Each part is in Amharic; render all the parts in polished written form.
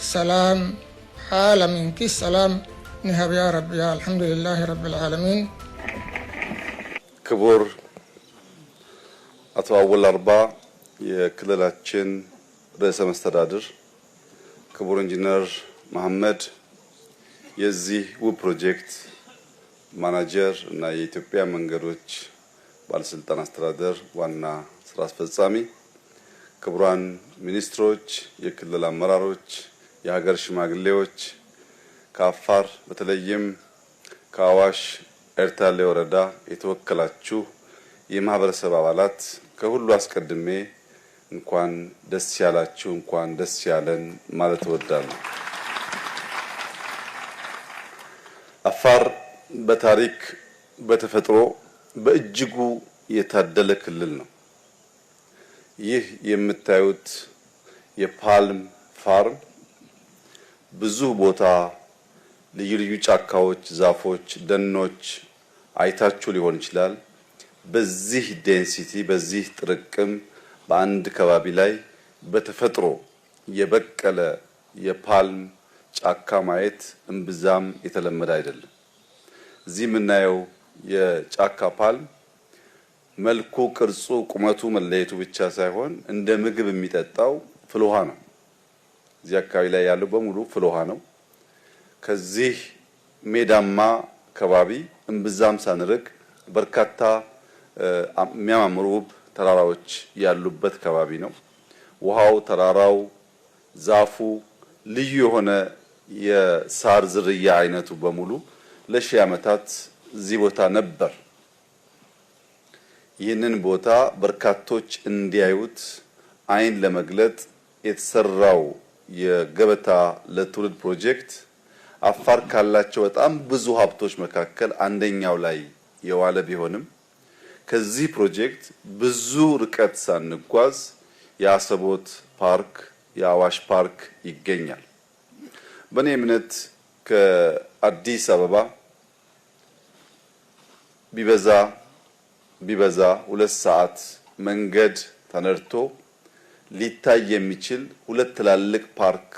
السلام حال منك السلام نهب يا رب يا الحمد لله رب العالمين. ክቡር አቶ አወል አርባ የክልላችን ርዕሰ መስተዳድር፣ ክቡር ኢንጂነር መሐመድ የዚህ ውብ ፕሮጀክት ማናጀር እና የኢትዮጵያ መንገዶች ባለስልጣን አስተዳደር ዋና ስራ አስፈጻሚ፣ ክቡራን ሚኒስትሮች፣ የክልል አመራሮች፣ የሀገር ሽማግሌዎች፣ ከአፋር በተለይም ከአዋሽ ኤርታሌ ወረዳ የተወከላችሁ የማህበረሰብ አባላት፣ ከሁሉ አስቀድሜ እንኳን ደስ ያላችሁ እንኳን ደስ ያለን ማለት እወዳለሁ። አፋር በታሪክ በተፈጥሮ በእጅጉ የታደለ ክልል ነው። ይህ የምታዩት የፓልም ፋርም ብዙ ቦታ ልዩ ልዩ ጫካዎች፣ ዛፎች፣ ደኖች አይታችሁ ሊሆን ይችላል። በዚህ ዴንሲቲ በዚህ ጥርቅም በአንድ ከባቢ ላይ በተፈጥሮ የበቀለ የፓልም ጫካ ማየት እምብዛም የተለመደ አይደለም። እዚህ የምናየው የጫካ ፓልም መልኩ፣ ቅርጹ፣ ቁመቱ መለየቱ ብቻ ሳይሆን እንደ ምግብ የሚጠጣው ፍል ውሃ ነው። እዚህ አካባቢ ላይ ያለው በሙሉ ፍል ውሃ ነው። ከዚህ ሜዳማ ከባቢ እምብዛም ሳንርቅ በርካታ የሚያማምሩ ውብ ተራራዎች ያሉበት ከባቢ ነው። ውሃው፣ ተራራው፣ ዛፉ ልዩ የሆነ የሳር ዝርያ አይነቱ በሙሉ ለሺህ ዓመታት እዚህ ቦታ ነበር። ይህንን ቦታ በርካቶች እንዲያዩት አይን ለመግለጥ የተሰራው የገበታ ለትውልድ ፕሮጀክት አፋር ካላቸው በጣም ብዙ ሀብቶች መካከል አንደኛው ላይ የዋለ ቢሆንም ከዚህ ፕሮጀክት ብዙ ርቀት ሳንጓዝ የአሰቦት ፓርክ፣ የአዋሽ ፓርክ ይገኛል። በእኔ እምነት ከአዲስ አበባ ቢበዛ 2 ሰዓት መንገድ ተነድቶ ሊታይ የሚችል 2 ትላልቅ ፓርክ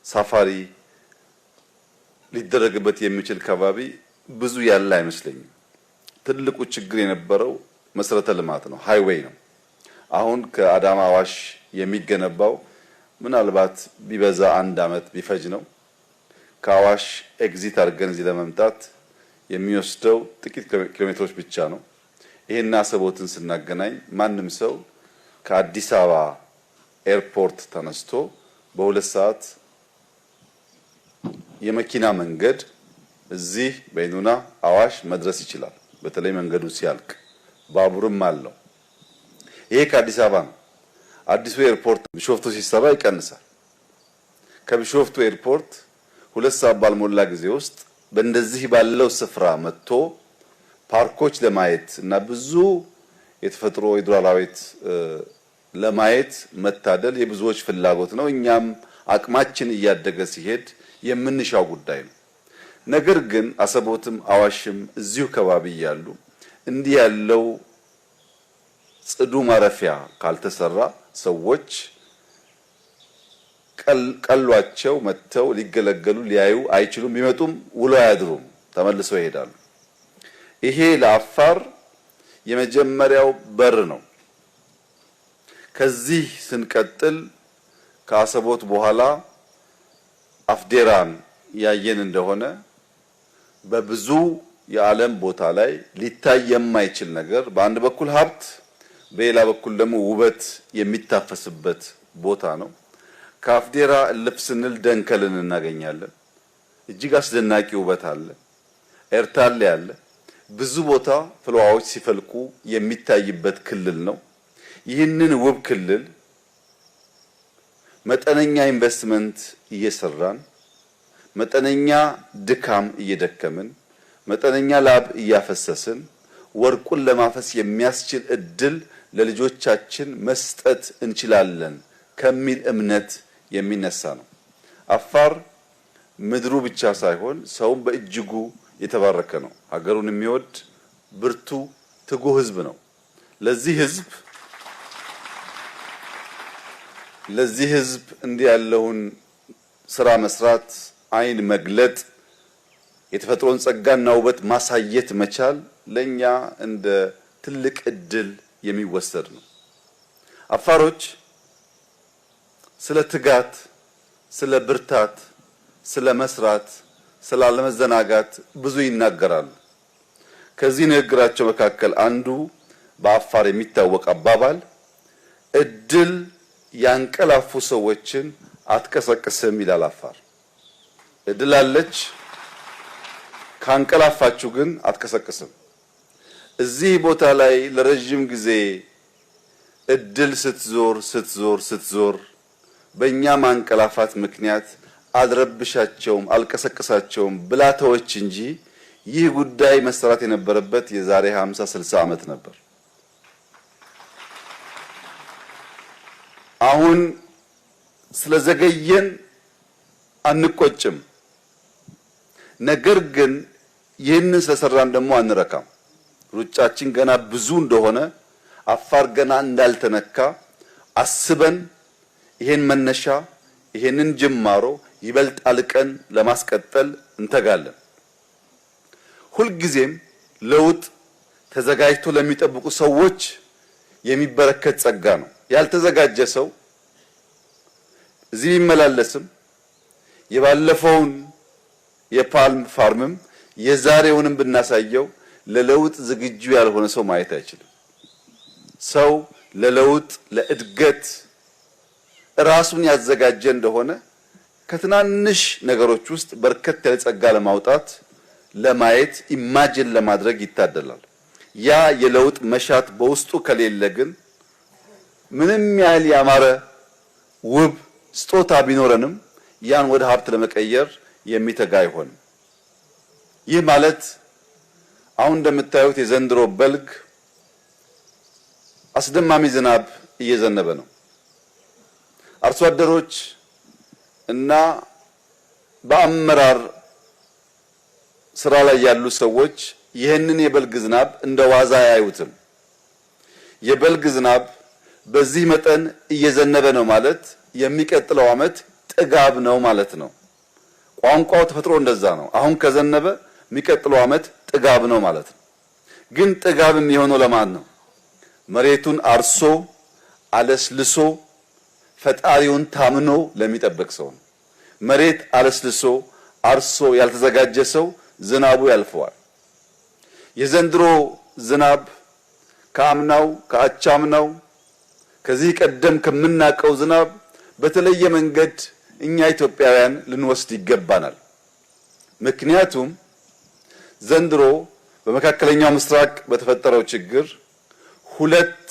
ሳፋሪ ሊደረግበት የሚችል ከባቢ ብዙ ያለ አይመስለኝም። ትልቁ ችግር የነበረው መሰረተ ልማት ነው፣ ሃይዌይ ነው። አሁን ከአዳማ አዋሽ የሚገነባው ምናልባት ቢበዛ 1 ዓመት ቢፈጅ ነው። ከአዋሽ ኤግዚት አድርገን እዚህ ለመምጣት የሚወስደው ጥቂት ኪሎሜትሮች ብቻ ነው። ይሄን አሰቦትን ስናገናኝ ማንም ሰው ከአዲስ አበባ ኤርፖርት ተነስቶ በ2 ሰዓት የመኪና መንገድ እዚህ በይኑና አዋሽ መድረስ ይችላል። በተለይ መንገዱ ሲያልቅ ባቡርም አለው። ይሄ ከአዲስ አበባ ነው። አዲሱ ኤርፖርት ቢሾፍቱ ሲሰራ ይቀንሳል። ከቢሾፍቱ ኤርፖርት 2 ሰዓት ባልሞላ ጊዜ ውስጥ በእንደዚህ ባለው ስፍራ መጥቶ ፓርኮች ለማየት እና ብዙ የተፈጥሮ የዱር አራዊት ለማየት መታደል የብዙዎች ፍላጎት ነው። እኛም አቅማችን እያደገ ሲሄድ የምንሻው ጉዳይ ነው። ነገር ግን አሰቦትም አዋሽም እዚሁ ከባቢ ያሉ እንዲህ ያለው ጽዱ ማረፊያ ካልተሰራ ሰዎች ቀሏቸው መጥተው ሊገለገሉ ሊያዩ አይችሉም። ቢመጡም ውሎ አያድሩም፣ ተመልሰው ይሄዳሉ። ይሄ ለአፋር የመጀመሪያው በር ነው። ከዚህ ስንቀጥል ከአሰቦት በኋላ አፍዴራን ያየን እንደሆነ በብዙ የዓለም ቦታ ላይ ሊታይ የማይችል ነገር፣ በአንድ በኩል ሀብት፣ በሌላ በኩል ደግሞ ውበት የሚታፈስበት ቦታ ነው። ከአፍዴራ እልፍ ስንል ደንከልን እናገኛለን። እጅግ አስደናቂ ውበት አለ። ኤርታሌ አለ። ብዙ ቦታ ፍልውሃዎች ሲፈልቁ የሚታይበት ክልል ነው። ይህንን ውብ ክልል መጠነኛ ኢንቨስትመንት እየሰራን፣ መጠነኛ ድካም እየደከምን፣ መጠነኛ ላብ እያፈሰስን ወርቁን ለማፈስ የሚያስችል እድል ለልጆቻችን መስጠት እንችላለን ከሚል እምነት የሚነሳ ነው። አፋር ምድሩ ብቻ ሳይሆን ሰውም በእጅጉ የተባረከ ነው። ሀገሩን የሚወድ ብርቱ ትጉህ ህዝብ ነው። ለዚህ ህዝብ እንዲህ ያለውን ስራ መስራት፣ አይን መግለጥ፣ የተፈጥሮን ጸጋና ውበት ማሳየት መቻል ለኛ እንደ ትልቅ እድል የሚወሰድ ነው። አፋሮች ስለ ትጋት፣ ስለ ብርታት፣ ስለ መስራት፣ ስለ አለመዘናጋት ብዙ ይናገራሉ። ከዚህ ንግግራቸው መካከል አንዱ በአፋር የሚታወቅ አባባል እድል ያንቀላፉ ሰዎችን አትቀሰቅስም ይላል። አፋር እድል አለች፣ ካንቀላፋችሁ ግን አትቀሰቅስም። እዚህ ቦታ ላይ ለረጅም ጊዜ እድል ስትዞር በእኛ ማንቀላፋት ምክንያት አልረብሻቸውም፣ አልቀሰቅሳቸውም ብላተዎች እንጂ ይህ ጉዳይ መሰራት የነበረበት የዛሬ 50-60 ዓመት ነበር። አሁን ስለዘገየን አንቆጭም። ነገር ግን ይህንን ስለሰራን ደግሞ አንረካም። ሩጫችን ገና ብዙ እንደሆነ አፋር ገና እንዳልተነካ አስበን ይሄን መነሻ ይሄንን ጅማሮ ይበልጥ አልቀን ለማስቀጠል እንተጋለን። ሁልጊዜም ለውጥ ተዘጋጅቶ ለሚጠብቁ ሰዎች የሚበረከት ጸጋ ነው። ያልተዘጋጀ ሰው እዚህ ቢመላለስም የባለፈውን የፓልም ፋርምም የዛሬውንም ብናሳየው ለለውጥ ዝግጁ ያልሆነ ሰው ማየት አይችልም። ሰው ለለውጥ ለእድገት ራሱን ያዘጋጀ እንደሆነ ከትናንሽ ነገሮች ውስጥ በርከት ያለ ጸጋ ለማውጣት ለማየት ኢማጂን ለማድረግ ይታደላል። ያ የለውጥ መሻት በውስጡ ከሌለ ግን ምንም ያህል ያማረ ውብ ስጦታ ቢኖረንም ያን ወደ ሀብት ለመቀየር የሚተጋ አይሆንም። ይህ ማለት አሁን እንደምታዩት የዘንድሮ በልግ አስደማሚ ዝናብ እየዘነበ ነው። አርሶ አደሮች እና በአመራር ስራ ላይ ያሉ ሰዎች ይህንን የበልግ ዝናብ እንደ ዋዛ አያዩትም። የበልግ ዝናብ በዚህ መጠን እየዘነበ ነው ማለት የሚቀጥለው ዓመት ጥጋብ ነው ማለት ነው። ቋንቋው ተፈጥሮ እንደዛ ነው። አሁን ከዘነበ የሚቀጥለው ዓመት ጥጋብ ነው ማለት ነው። ግን ጥጋብ የሚሆነው ለማን ነው? መሬቱን አርሶ አለስልሶ ፈጣሪውን ታምኖ ለሚጠብቅ ሰው ነው። መሬት አለስልሶ አርሶ ያልተዘጋጀ ሰው ዝናቡ ያልፈዋል። የዘንድሮ ዝናብ ከአምናው ከአቻምናው ከዚህ ቀደም ከምናቀው ዝናብ በተለየ መንገድ እኛ ኢትዮጵያውያን ልንወስድ ይገባናል። ምክንያቱም ዘንድሮ በመካከለኛው ምስራቅ በተፈጠረው ችግር ሁለት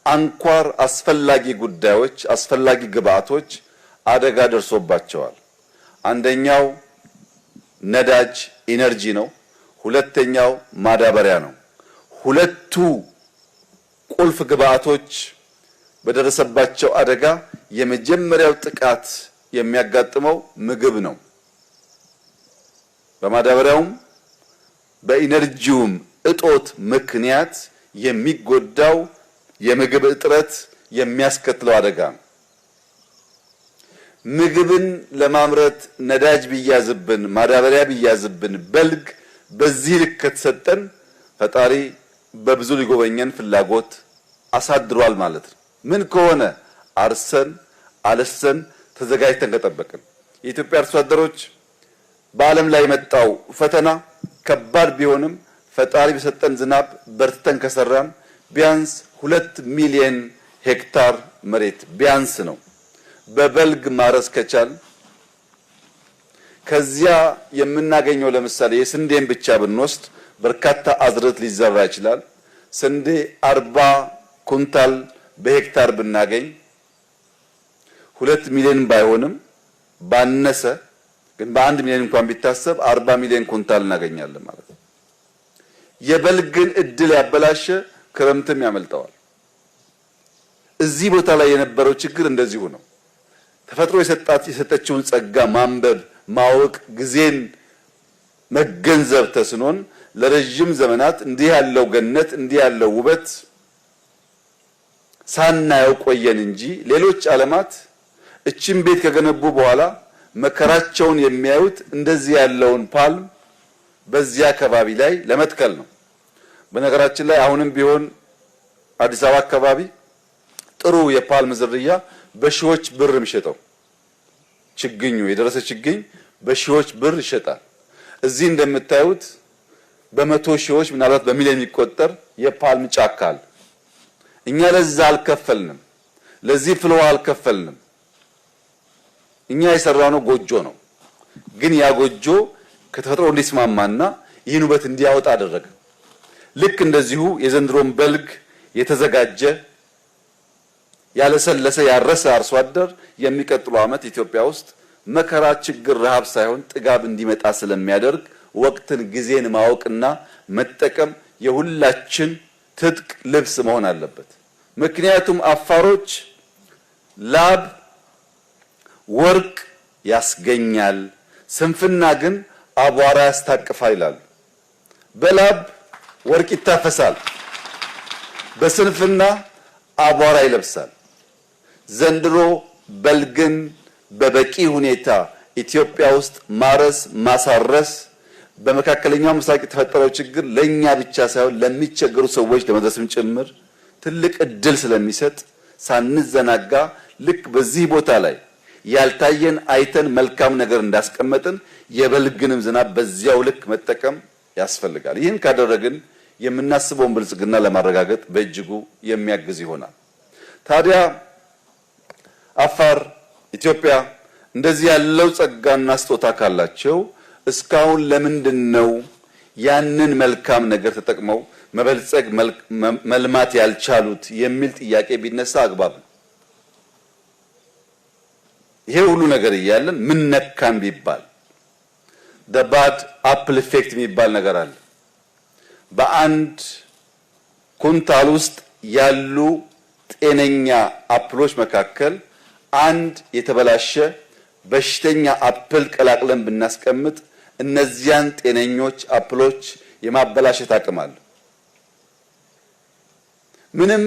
አንኳር አስፈላጊ ጉዳዮች አስፈላጊ ግብአቶች አደጋ ደርሶባቸዋል። አንደኛው ነዳጅ ኢነርጂ ነው። ሁለተኛው ማዳበሪያ ነው። ሁለቱ ቁልፍ ግብአቶች በደረሰባቸው አደጋ የመጀመሪያው ጥቃት የሚያጋጥመው ምግብ ነው። በማዳበሪያውም በኢነርጂውም እጦት ምክንያት የሚጎዳው የምግብ እጥረት የሚያስከትለው አደጋ ነው። ምግብን ለማምረት ነዳጅ ቢያዝብን ማዳበሪያ ቢያዝብን በልግ በዚህ ልክ ከተሰጠን ፈጣሪ በብዙ ሊጎበኘን ፍላጎት አሳድሯል ማለት ነው። ምን ከሆነ አርሰን አለሰን ተዘጋጅተን ከጠበቅን። የኢትዮጵያ አርሶ አደሮች በዓለም ላይ የመጣው ፈተና ከባድ ቢሆንም ፈጣሪ በሰጠን ዝናብ በርትተን ከሰራን ቢያንስ 2 ሚሊዮን ሄክታር መሬት ቢያንስ ነው በበልግ ማረስ ከቻል ከዚያ የምናገኘው ለምሳሌ የስንዴን ብቻ ብንወስድ በርካታ አዝርዕት ሊዘራ ይችላል። ስንዴ 40 ኩንታል በሄክታር ብናገኝ 2 ሚሊዮን ባይሆንም ባነሰ ግን በ1 ሚሊዮን እንኳን ቢታሰብ 40 ሚሊዮን ኩንታል እናገኛለን ማለት ነው። የበልግን እድል ያበላሸ ክረምትም ያመልጠዋል። እዚህ ቦታ ላይ የነበረው ችግር እንደዚሁ ነው። ተፈጥሮ የሰጠችውን ጸጋ ማንበብ ማወቅ ጊዜን መገንዘብ ተስኖን ለረጅም ዘመናት እንዲህ ያለው ገነት እንዲህ ያለው ውበት ሳናየው ቆየን እንጂ ሌሎች ዓለማት እቺን ቤት ከገነቡ በኋላ መከራቸውን የሚያዩት እንደዚህ ያለውን ፓልም በዚያ አካባቢ ላይ ለመትከል ነው። በነገራችን ላይ አሁንም ቢሆን አዲስ አበባ አካባቢ ጥሩ የፓልም ዝርያ በሺዎች ብር የሚሸጠው ችግኙ የደረሰ ችግኝ በሺዎች ብር ይሸጣል። እዚህ እንደምታዩት በመቶ ሺዎች ምናልባት በሚሊዮን የሚቆጠር የፓልም ጫካ አለ። እኛ ለዛ አልከፈልንም፣ ለዚህ ፍልውሃ አልከፈልንም። እኛ የሰራነው ጎጆ ነው። ግን ያ ጎጆ ከተፈጥሮ እንዲስማማና ይህን ውበት እንዲያወጣ አደረገ። ልክ እንደዚሁ የዘንድሮን በልግ የተዘጋጀ ያለሰለሰ ያረሰ አርሶ አደር የሚቀጥለው ዓመት ኢትዮጵያ ውስጥ መከራ፣ ችግር፣ ረሃብ ሳይሆን ጥጋብ እንዲመጣ ስለሚያደርግ ወቅትን፣ ጊዜን ማወቅና መጠቀም የሁላችን ትጥቅ ልብስ መሆን አለበት። ምክንያቱም አፋሮች ላብ ወርቅ ያስገኛል፣ ስንፍና ግን አቧራ ያስታቅፋል ይላሉ። በላብ ወርቅ ይታፈሳል፣ በስንፍና አቧራ ይለብሳል። ዘንድሮ በልግን በበቂ ሁኔታ ኢትዮጵያ ውስጥ ማረስ ማሳረስ በመካከለኛው ምስራቅ የተፈጠረው ችግር ለኛ ብቻ ሳይሆን ለሚቸገሩ ሰዎች ለመድረስም ጭምር ትልቅ እድል ስለሚሰጥ ሳንዘናጋ ልክ በዚህ ቦታ ላይ ያልታየን አይተን መልካም ነገር እንዳስቀመጥን የበልግንም ዝናብ በዚያው ልክ መጠቀም ያስፈልጋል። ይህን ካደረግን የምናስበውን ብልጽግና ለማረጋገጥ በእጅጉ የሚያግዝ ይሆናል። ታዲያ አፋር፣ ኢትዮጵያ እንደዚህ ያለው ጸጋና ስጦታ ካላቸው እስካሁን ለምንድነው ያንን መልካም ነገር ተጠቅመው መበልጸግ መልማት ያልቻሉት የሚል ጥያቄ ቢነሳ አግባብ ነው። ይሄ ሁሉ ነገር እያለን ምን ነካን ቢባል the bad apple effect የሚባል ነገር አለ። በአንድ ኩንታል ውስጥ ያሉ ጤነኛ አፕሎች መካከል አንድ የተበላሸ በሽተኛ አፕል ቀላቅለን ብናስቀምጥ እነዚያን ጤነኞች አፕሎች የማበላሸት አቅም አለ። ምንም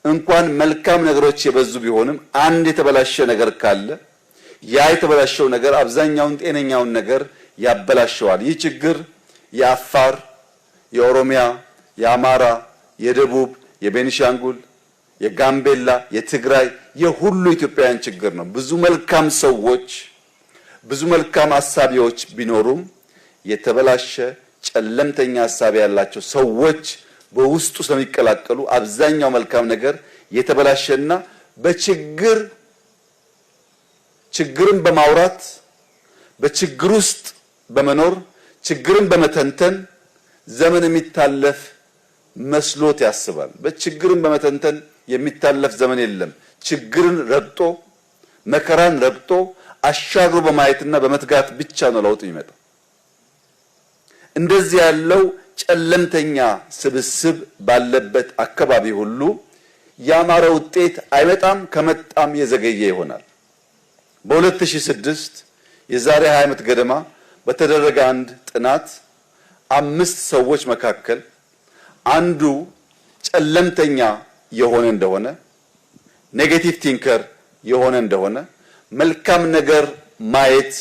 እንኳን መልካም ነገሮች የበዙ ቢሆንም አንድ የተበላሸ ነገር ካለ ያ የተበላሸው ነገር አብዛኛውን ጤነኛውን ነገር ያበላሸዋል። ይህ ችግር የአፋር፣ የኦሮሚያ፣ የአማራ፣ የደቡብ፣ የቤኒሻንጉል፣ የጋምቤላ፣ የትግራይ የሁሉ ኢትዮጵያውያን ችግር ነው። ብዙ መልካም ሰዎች፣ ብዙ መልካም አሳቢዎች ቢኖሩም የተበላሸ ጨለምተኛ ሐሳብ ያላቸው ሰዎች በውስጡ ስለሚቀላቀሉ አብዛኛው መልካም ነገር የተበላሸና ችግርን በማውራት በችግር ውስጥ በመኖር ችግርን በመተንተን ዘመን የሚታለፍ መስሎት ያስባል። በችግርን በመተንተን የሚታለፍ ዘመን የለም። ችግርን ረግጦ መከራን ረግጦ አሻግሮ በማየትና በመትጋት ብቻ ነው ለውጥ የሚመጣው። እንደዚህ ያለው ጨለምተኛ ስብስብ ባለበት አካባቢ ሁሉ ያማረ ውጤት አይመጣም፣ ከመጣም የዘገየ ይሆናል። በ2006 የዛሬ 20 ዓመት ገደማ በተደረገ አንድ ጥናት 5 ሰዎች መካከል አንዱ ጨለምተኛ የሆነ እንደሆነ፣ ኔጌቲቭ ቲንከር የሆነ እንደሆነ፣ መልካም ነገር ማየት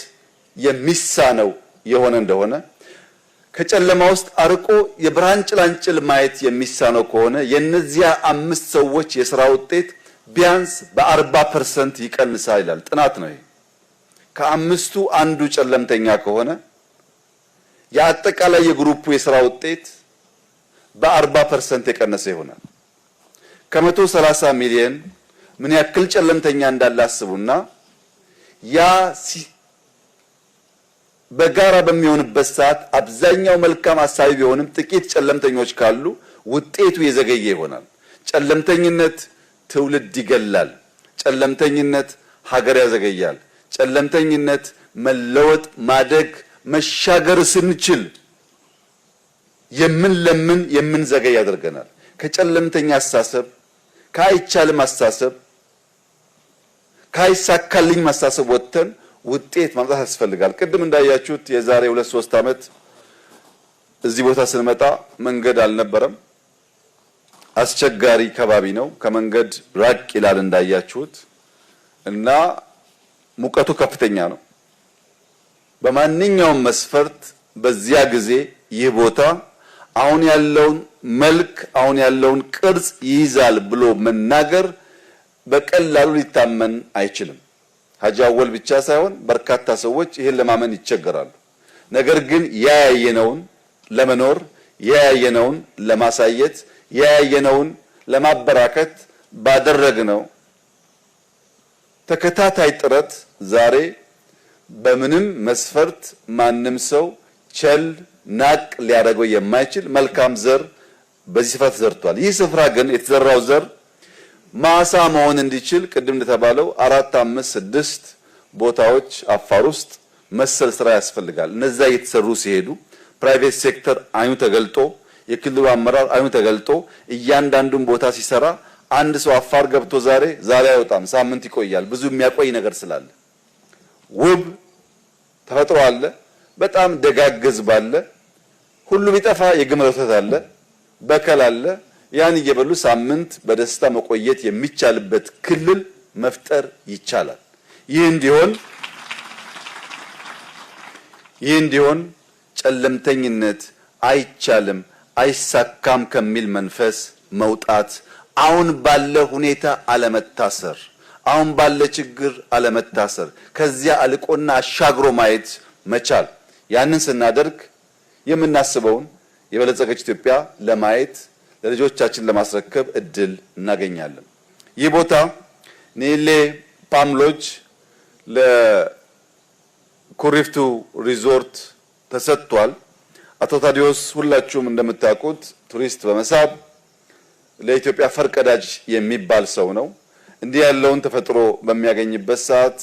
የሚሳነው የሆነ እንደሆነ፣ ከጨለማ ውስጥ አርቆ የብርሃን ጭላንጭል ማየት የሚሳነው ከሆነ የነዚያ 5 ሰዎች የሥራ ውጤት ቢያንስ በ40% ይቀንሳል ይላል ጥናት ነው። ከአምስቱ አንዱ ጨለምተኛ ከሆነ የአጠቃላይ የግሩፑ የሥራ ውጤት በ40% የቀነሰ ይሆናል። ከ130 ሚሊዮን ምን ያክል ጨለምተኛ እንዳለ አስቡና ያ በጋራ በሚሆንበት ሰዓት አብዛኛው መልካም አሳቢ ቢሆንም ጥቂት ጨለምተኞች ካሉ ውጤቱ የዘገየ ይሆናል። ጨለምተኝነት ትውልድ ይገላል። ጨለምተኝነት ሀገር ያዘገያል። ጨለምተኝነት መለወጥ፣ ማደግ፣ መሻገር ስንችል የምንለምን የምንዘገይ ያደርገናል። ከጨለምተኛ አስተሳሰብ፣ ካይቻልም አስተሳሰብ፣ ካይሳካልኝ አስተሳሰብ ወጥተን ውጤት ማምጣት ያስፈልጋል። ቅድም እንዳያችሁት የዛሬ 2-3 ዓመት እዚህ ቦታ ስንመጣ መንገድ አልነበረም። አስቸጋሪ ከባቢ ነው። ከመንገድ ራቅ ይላል እንዳያችሁት እና ሙቀቱ ከፍተኛ ነው። በማንኛውም መስፈርት በዚያ ጊዜ ይህ ቦታ አሁን ያለውን መልክ አሁን ያለውን ቅርጽ ይይዛል ብሎ መናገር በቀላሉ ሊታመን አይችልም። ሀጂ አወል ብቻ ሳይሆን በርካታ ሰዎች ይሄን ለማመን ይቸገራሉ። ነገር ግን ያያየነውን ለመኖር ያያየነውን ለማሳየት ያያየነውን ለማበራከት ባደረግነው ተከታታይ ጥረት ዛሬ በምንም መስፈርት ማንም ሰው ቸል ናቅ ሊያደርገው የማይችል መልካም ዘር በዚህ ስፍራ ተዘርቷል። ይህ ስፍራ ግን የተዘራው ዘር ማሳ መሆን እንዲችል ቅድም እንደተባለው 4፣ 5፣ 6 ቦታዎች አፋር ውስጥ መሰል ስራ ያስፈልጋል። እነዛ እየተሰሩ ሲሄዱ ፕራይቬት ሴክተር አይኑ ተገልጦ የክልሉ አመራር አይኑ ተገልጦ እያንዳንዱን ቦታ ሲሰራ አንድ ሰው አፋር ገብቶ ዛሬ አይወጣም፣ ሳምንት ይቆያል። ብዙ የሚያቆይ ነገር ስላለ ውብ ተፈጥሮ አለ፣ በጣም ደጋግ ህዝብ አለ። ሁሉ ቢጠፋ የግመል ወተት አለ፣ በከል አለ። ያን እየበሉ ሳምንት በደስታ መቆየት የሚቻልበት ክልል መፍጠር ይቻላል። ይህ እንዲሆን ጨለምተኝነት አይቻልም አይሳካም ከሚል መንፈስ መውጣት፣ አሁን ባለ ሁኔታ አለመታሰር፣ አሁን ባለ ችግር አለመታሰር፣ ከዚያ አልቆና አሻግሮ ማየት መቻል። ያንን ስናደርግ የምናስበውን የበለጸገች ኢትዮጵያ ለማየት ለልጆቻችን ለማስረከብ እድል እናገኛለን። ይህ ቦታ ኔሌ ፓም ሎጅ ለኩሪፍቱ ሪዞርት ተሰጥቷል። አቶ ታዲዮስ ሁላችሁም እንደምታውቁት ቱሪስት በመሳብ ለኢትዮጵያ ፈርቀዳጅ የሚባል ሰው ነው። እንዲህ ያለውን ተፈጥሮ በሚያገኝበት ሰዓት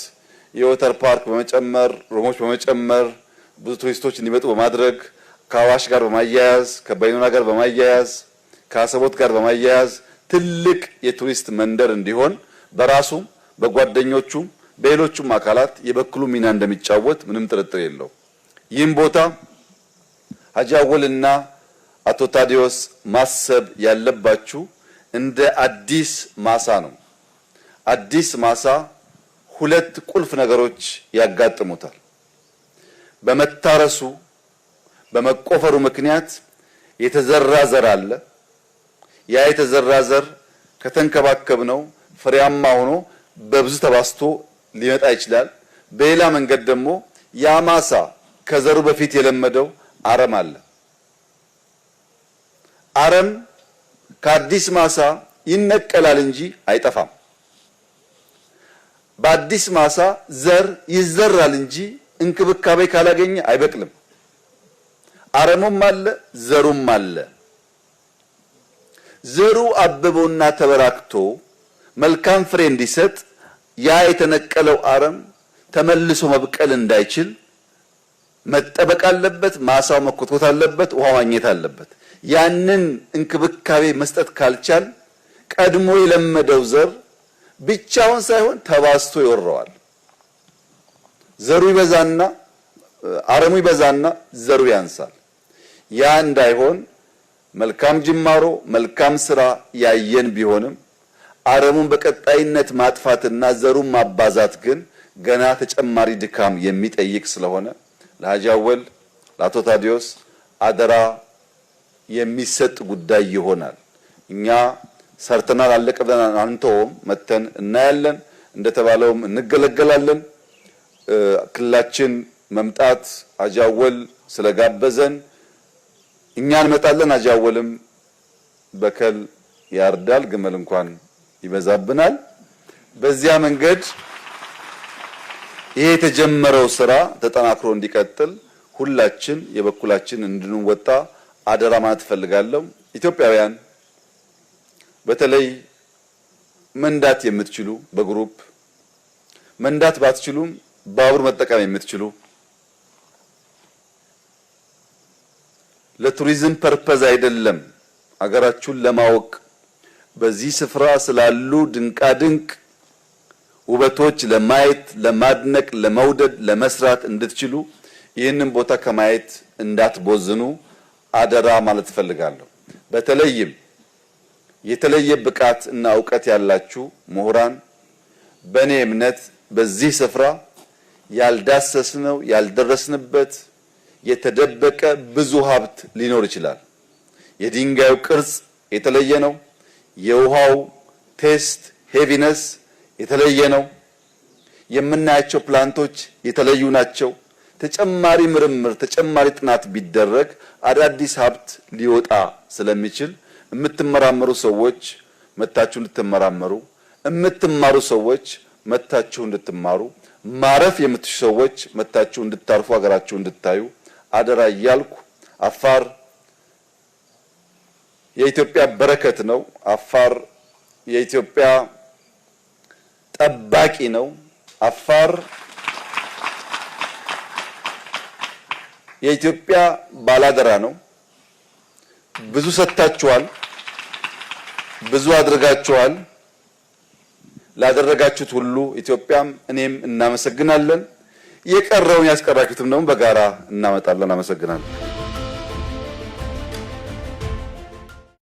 የወተር ፓርክ በመጨመር ሮሞች በመጨመር ብዙ ቱሪስቶች እንዲመጡ በማድረግ ከአዋሽ ጋር በማያያዝ ከበይኑና ጋር በማያያዝ ከአሰቦት ጋር በማያያዝ ትልቅ የቱሪስት መንደር እንዲሆን በራሱ በጓደኞቹ በሌሎቹም አካላት የበኩሉ ሚና እንደሚጫወት ምንም ጥርጥር የለው። ይህም ቦታ ሀጂ አወልና አቶ ታዲዮስ ማሰብ ያለባችሁ እንደ አዲስ ማሳ ነው። አዲስ ማሳ ሁለት ቁልፍ ነገሮች ያጋጥሙታል። በመታረሱ በመቆፈሩ ምክንያት የተዘራ ዘር አለ። ያ የተዘራ ዘር ከተንከባከብነው ፍሬያማ ሆኖ በብዙ ተባስቶ ሊመጣ ይችላል። በሌላ መንገድ ደግሞ ያ ማሳ ከዘሩ በፊት የለመደው አረም አለ። አረም ከአዲስ ማሳ ይነቀላል እንጂ አይጠፋም። በአዲስ ማሳ ዘር ይዘራል እንጂ እንክብካቤ ካላገኘ አይበቅልም። አረሙም አለ፣ ዘሩም አለ። ዘሩ አብቦና ተበራክቶ መልካም ፍሬ እንዲሰጥ ያ የተነቀለው አረም ተመልሶ መብቀል እንዳይችል መጠበቅ አለበት። ማሳው መኮትኮት አለበት፣ ውሃ ማግኘት አለበት። ያንን እንክብካቤ መስጠት ካልቻል ቀድሞ የለመደው ዘር ብቻውን ሳይሆን ተባስቶ ይወረዋል። ዘሩ ይበዛና አረሙ ይበዛና ዘሩ ያንሳል። ያ እንዳይሆን መልካም ጅማሮ መልካም ስራ ያየን ቢሆንም አረሙን በቀጣይነት ማጥፋትና ዘሩን ማባዛት ግን ገና ተጨማሪ ድካም የሚጠይቅ ስለሆነ ለሀጂ አወል ለአቶ ታዲዮስ አደራ የሚሰጥ ጉዳይ ይሆናል። እኛ ሰርተናል አለቀ ብለን አንተውም፣ መተን እናያለን፣ እንደተባለውም እንገለገላለን። ክልላችን መምጣት ሀጂ አወል ስለጋበዘን እኛ እንመጣለን። ሀጂ አወልም በከል ያርዳል፣ ግመል እንኳን ይበዛብናል። በዚያ መንገድ ይሄ የተጀመረው ስራ ተጠናክሮ እንዲቀጥል ሁላችን የበኩላችን እንድንወጣ አደራ ማለት ፈልጋለሁ። ኢትዮጵያውያን በተለይ መንዳት የምትችሉ በግሩፕ መንዳት ባትችሉም ባቡር መጠቀም የምትችሉ ለቱሪዝም ፐርፐዝ አይደለም አገራችሁን ለማወቅ በዚህ ስፍራ ስላሉ ድንቃድንቅ ውበቶች ለማየት ለማድነቅ ለመውደድ ለመስራት እንድትችሉ ይህንን ቦታ ከማየት እንዳትቦዝኑ አደራ ማለት ፈልጋለሁ። በተለይም የተለየ ብቃት እና ዕውቀት ያላችሁ ምሁራን በእኔ እምነት በዚህ ስፍራ ያልዳሰስነው ያልደረስንበት የተደበቀ ብዙ ሀብት ሊኖር ይችላል። የድንጋዩ ቅርጽ የተለየ ነው። የውሃው ቴስት ሄቪነስ የተለየ ነው። የምናያቸው ፕላንቶች የተለዩ ናቸው። ተጨማሪ ምርምር ተጨማሪ ጥናት ቢደረግ አዳዲስ ሀብት ሊወጣ ስለሚችል የምትመራመሩ ሰዎች መታችሁ እንድትመራመሩ፣ የምትማሩ ሰዎች መታችሁ እንድትማሩ፣ ማረፍ የምትሹ ሰዎች መታችሁ እንድታርፉ ሀገራችሁ እንድታዩ አደራ እያልኩ አፋር የኢትዮጵያ በረከት ነው። አፋር የኢትዮጵያ ጠባቂ ነው። አፋር የኢትዮጵያ ባላደራ ነው። ብዙ ሰጥታችኋል፣ ብዙ አድርጋችኋል። ላደረጋችሁት ሁሉ ኢትዮጵያም እኔም እናመሰግናለን። የቀረውን ያስቀራችሁትም ደግሞ በጋራ እናመጣለን። አመሰግናለሁ።